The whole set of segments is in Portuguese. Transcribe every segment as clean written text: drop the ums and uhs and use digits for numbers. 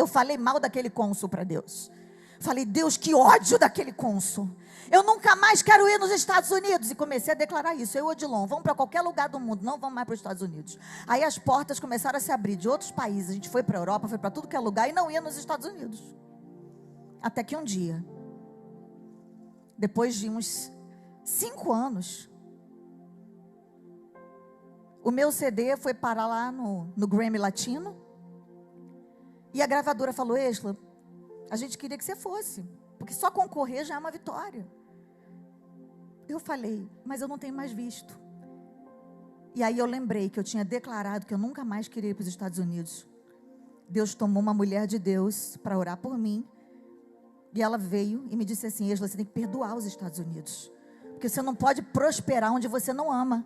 Eu falei mal daquele cônsul para Deus. Falei, Deus, que ódio daquele cônsul. Eu nunca mais quero ir nos Estados Unidos. E comecei a declarar isso. Eu e o Odilon, vamos para qualquer lugar do mundo, não vamos mais para os Estados Unidos. Aí as portas começaram a se abrir de outros países. A gente foi para a Europa, foi para tudo que é lugar e não ia nos Estados Unidos. Até que um dia, depois de uns 5 anos, o meu CD foi parar lá no Grammy Latino. E a gravadora falou, Êxla, a gente queria que você fosse, porque só concorrer já é uma vitória. Eu falei, mas eu não tenho mais visto. E aí eu lembrei que eu tinha declarado que eu nunca mais queria ir para os Estados Unidos. Deus tomou uma mulher de Deus para orar por mim. E ela veio e me disse assim, Êxla, você tem que perdoar os Estados Unidos. Porque você não pode prosperar onde você não ama.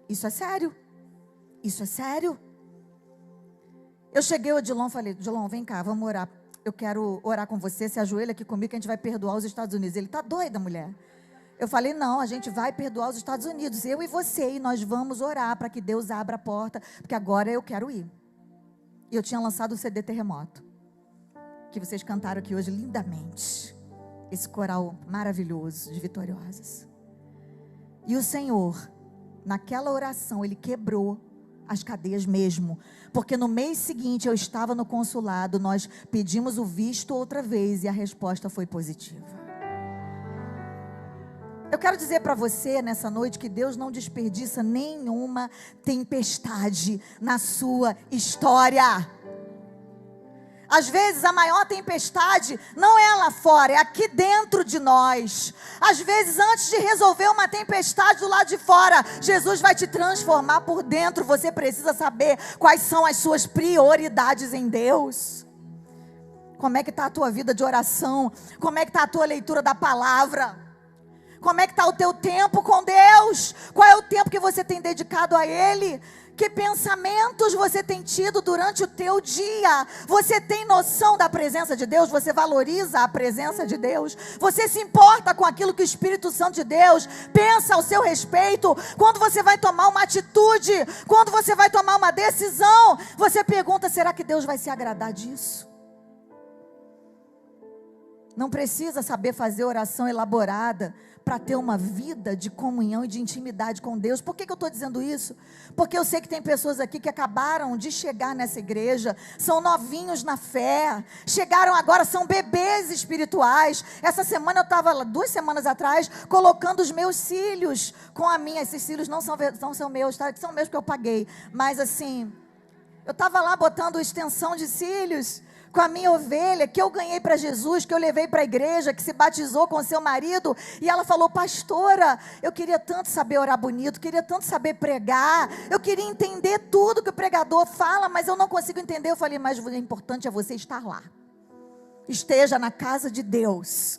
Isso é sério. Isso é sério. Eu cheguei ao Odilon e falei, Odilon, vem cá, vamos orar. Eu quero orar com você, se ajoelha aqui comigo que a gente vai perdoar os Estados Unidos. Ele, tá doida, mulher? Eu falei, não, a gente vai perdoar os Estados Unidos, eu e você, e nós vamos orar para que Deus abra a porta, porque agora eu quero ir. E eu tinha lançado o CD Terremoto, que vocês cantaram aqui hoje lindamente, esse coral maravilhoso de Vitoriosas. E o Senhor, naquela oração, Ele quebrou as cadeias mesmo, porque no mês seguinte eu estava no consulado, nós pedimos o visto outra vez e a resposta foi positiva. Eu quero dizer para você nessa noite que Deus não desperdiça nenhuma tempestade na sua história. Às vezes a maior tempestade não é lá fora, é aqui dentro de nós. Às vezes antes de resolver uma tempestade do lado de fora, Jesus vai te transformar por dentro. Você precisa saber quais são as suas prioridades em Deus. Como é que está a tua vida de oração? Como é que está a tua leitura da palavra? Como é que está o teu tempo com Deus? Qual é o tempo que você tem dedicado a Ele? Que pensamentos você tem tido durante o teu dia? Você tem noção da presença de Deus? Você valoriza a presença de Deus? Você se importa com aquilo que o Espírito Santo de Deus pensa ao seu respeito? Quando você vai tomar uma atitude, quando você vai tomar uma decisão, você pergunta, será que Deus vai se agradar disso? Não precisa saber fazer oração elaborada para ter uma vida de comunhão e de intimidade com Deus. Por que eu estou dizendo isso? Porque eu sei que tem pessoas aqui que acabaram de chegar nessa igreja, são novinhos na fé, chegaram agora, são bebês espirituais. Essa semana eu estava, 2 semanas atrás, colocando os meus cílios com a minha. Esses cílios não são meus, tá? São meus que eu paguei, mas assim, eu estava lá botando extensão de cílios com a minha ovelha, que eu ganhei para Jesus, que eu levei para a igreja, que se batizou com o seu marido, e ela falou, pastora, eu queria tanto saber orar bonito, queria tanto saber pregar, eu queria entender tudo que o pregador fala, mas eu não consigo entender. Eu falei, mas o importante é você estar lá, esteja na casa de Deus.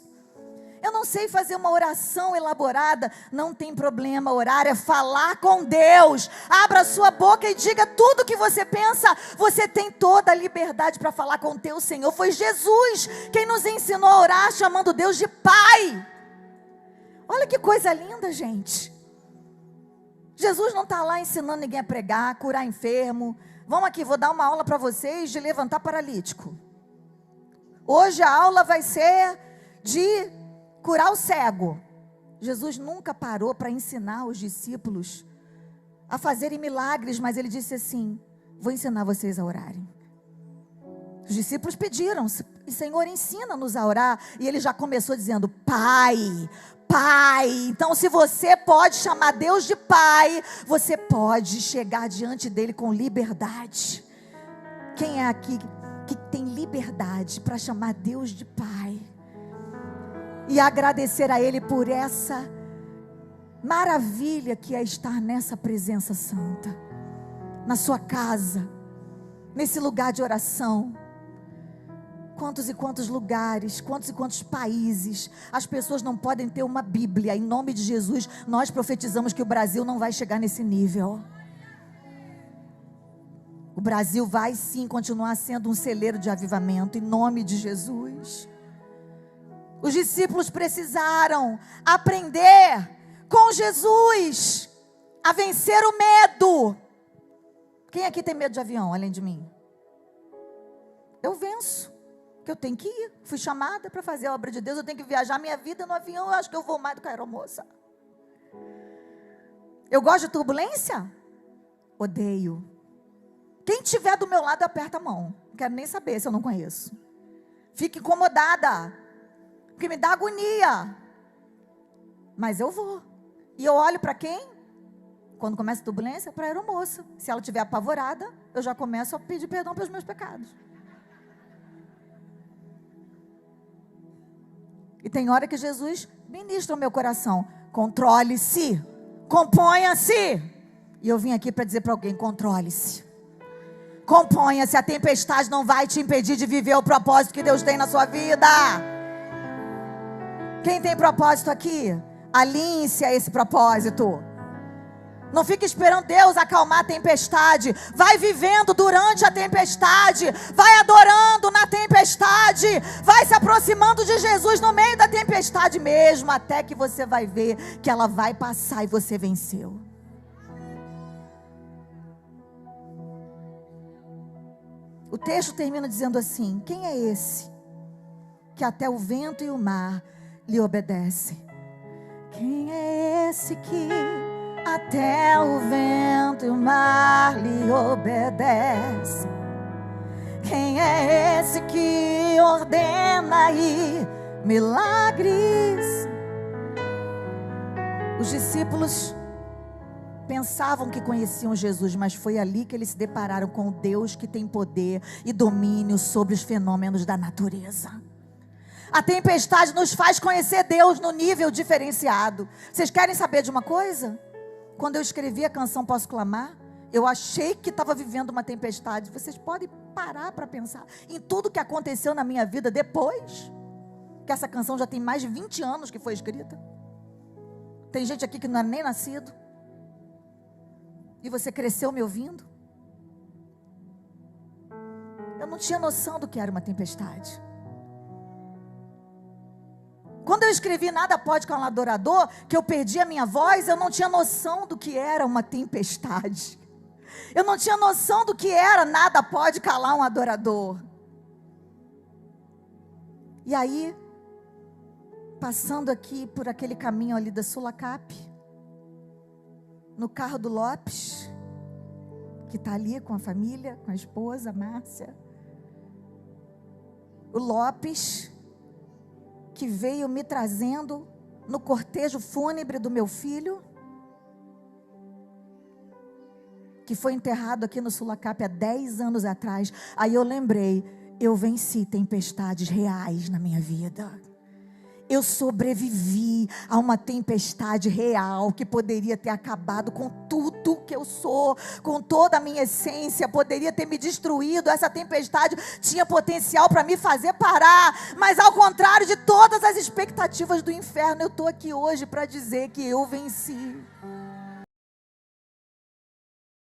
Eu não sei fazer uma oração elaborada, não tem problema, orar é falar com Deus. Abra sua boca e diga tudo o que você pensa. Você tem toda a liberdade para falar com o teu Senhor. Foi Jesus quem nos ensinou a orar chamando Deus de Pai. Olha que coisa linda, gente. Jesus não está lá ensinando ninguém a pregar, curar enfermo. Vamos aqui, vou dar uma aula para vocês de levantar paralítico. Hoje a aula vai ser de curar o cego. Jesus nunca parou para ensinar os discípulos a fazerem milagres, mas Ele disse assim, vou ensinar vocês a orarem. Os discípulos pediram, Senhor, ensina-nos a orar, e Ele já começou dizendo, Pai, Pai. Então se você pode chamar Deus de Pai, você pode chegar diante dEle com liberdade. Quem é aqui que tem liberdade para chamar Deus de Pai? E agradecer a Ele por essa maravilha que é estar nessa presença santa, na sua casa, nesse lugar de oração. Quantos e quantos lugares, quantos e quantos países, as pessoas não podem ter uma Bíblia. Em nome de Jesus, nós profetizamos que o Brasil não vai chegar nesse nível. O Brasil vai sim continuar sendo um celeiro de avivamento, em nome de Jesus. Os discípulos precisaram aprender com Jesus a vencer o medo. Quem aqui tem medo de avião, além de mim? eu venço. Que eu tenho que ir. Fui chamada para fazer a obra de Deus, eu tenho que viajar minha vida no avião, eu acho que eu vou mais do que a aeromoça. Eu gosto de turbulência? Odeio. Quem tiver do meu lado, aperta a mão. Não quero nem saber se eu não conheço. Fico incomodada, porque me dá agonia. Mas eu vou. E eu olho para quem? Quando começa a turbulência, para a aeromoça. Se ela estiver apavorada, eu já começo a pedir perdão pelos meus pecados. E tem hora que Jesus ministra o meu coração. Controle-se. Componha-se. E eu vim aqui para dizer para alguém, controle-se. Componha-se, a tempestade não vai te impedir de viver o propósito que Deus tem na sua vida. Quem tem propósito aqui? Alinhe-se a esse propósito. Não fique esperando Deus acalmar a tempestade. Vai vivendo durante a tempestade. Vai adorando na tempestade. Vai se aproximando de Jesus no meio da tempestade mesmo, até que você vai ver que ela vai passar e você venceu. O texto termina dizendo assim: quem é esse que até o vento e o mar lhe obedecem? Quem é esse que até o vento e o mar lhe obedecem? Quem é esse que ordena aí milagres? Os discípulos pensavam que conheciam Jesus, mas foi ali que eles se depararam com o Deus que tem poder e domínio sobre os fenômenos da natureza. A tempestade nos faz conhecer Deus no nível diferenciado. Vocês querem saber de uma coisa? Quando eu escrevi a canção Posso Clamar, eu achei que estava vivendo uma tempestade. Vocês podem parar para pensar em tudo que aconteceu na minha vida depois que essa canção já tem mais de 20 anos que foi escrita. Tem gente aqui que não é nem nascido. E você cresceu me ouvindo? Eu não tinha noção do que era uma tempestade. Quando eu escrevi Nada Pode Calar um Adorador, que eu perdi a minha voz, eu não tinha noção do que era uma tempestade. Eu não tinha noção do que era nada pode calar um adorador. E aí, passando aqui por aquele caminho ali da Sulacap, no carro do Lopes, que está ali com a família, com a esposa, Márcia. O Lopes, que veio me trazendo no cortejo fúnebre do meu filho, que foi enterrado aqui no Sulacap há 10 anos atrás. Aí eu lembrei, eu venci tempestades reais na minha vida. Eu sobrevivi a uma tempestade real que poderia ter acabado com tudo que eu sou, com toda a minha essência, poderia ter me destruído. Essa tempestade tinha potencial para me fazer parar, mas ao contrário de todas as expectativas do inferno, eu estou aqui hoje para dizer que eu venci.